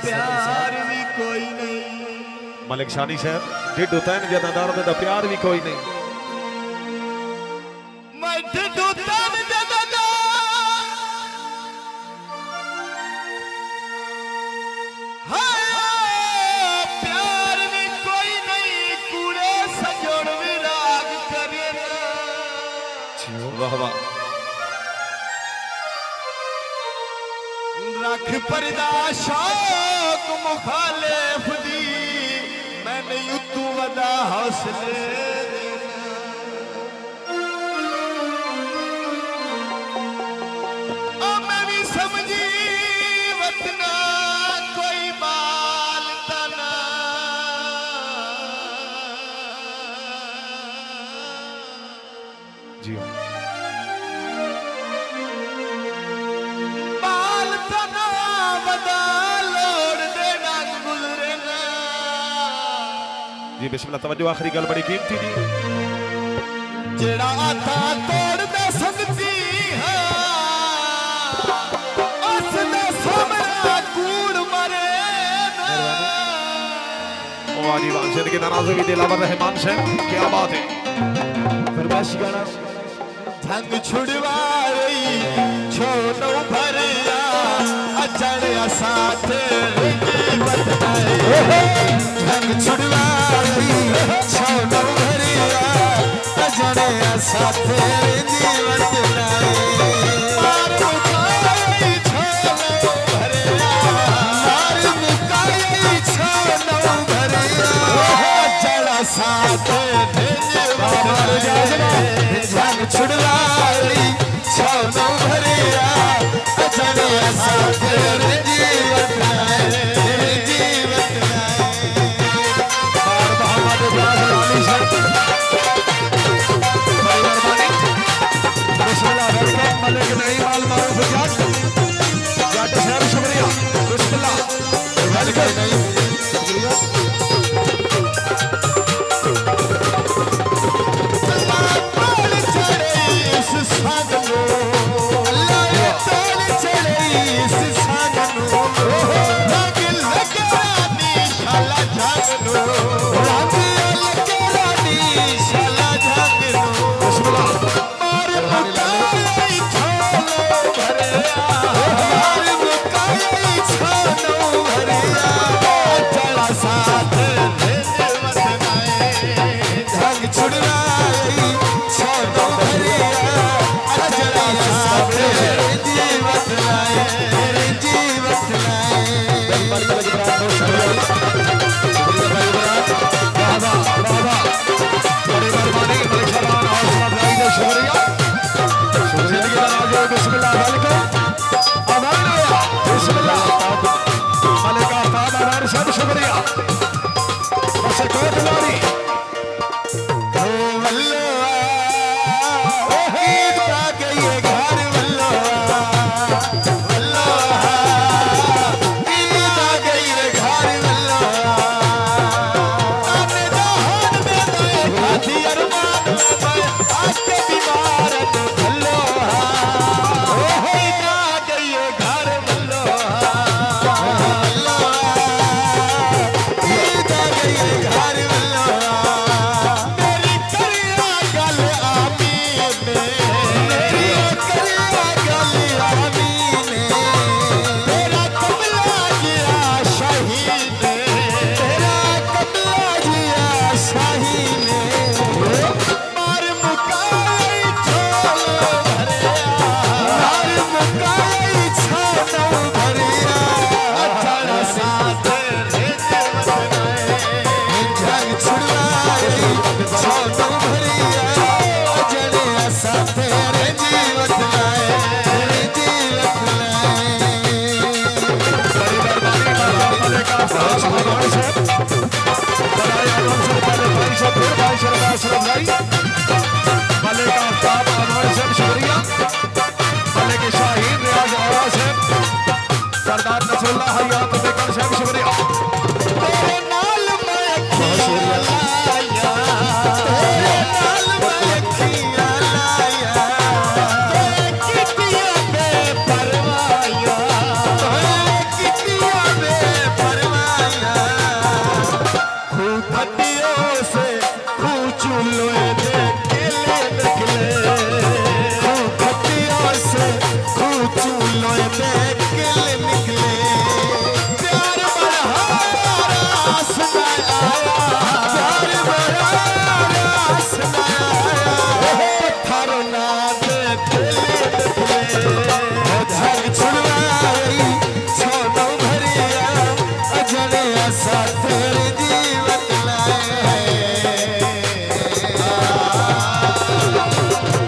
प्यार भी कोई नहीं मलिक शानी साहब ढिड्डू तैन जदा दर्द दा प्यार भी कोई नहीं मैं ढिड्डू तैन जदा प्यार भी कोई नहीं कूड़े सजोड़ विराग करे वाह वाह रख परदा शौक मुखालिफ दी मैंने युद्धू वदा हौसले मैं भी समझी वतना कोई बाल तना जी जी बिस्मिल्लाह तवज्जो आखिरी गल बड़ी कीमती दी जेड़ा आता तोड़ दे सकती है उस दे सामने कूड़ मरे ओ वाजी वान से के नाराज भी दिलावर रहमान से क्या बात है फरमाइश गाना धंग छुड़वाई छोड़ो भरिया अचड़ साथ जीवत है धंग छुड़वाई छोड़ो भरिया अचड़ साथ जीवत है मार मुकाई छोड़ो भरिया मार मुकाई छोड़ो भरिया अचड़ साथ धंग छुड़वाई छोड़ो भरिया अचड़ साथ जीवत हड्डियों से खून चूलोए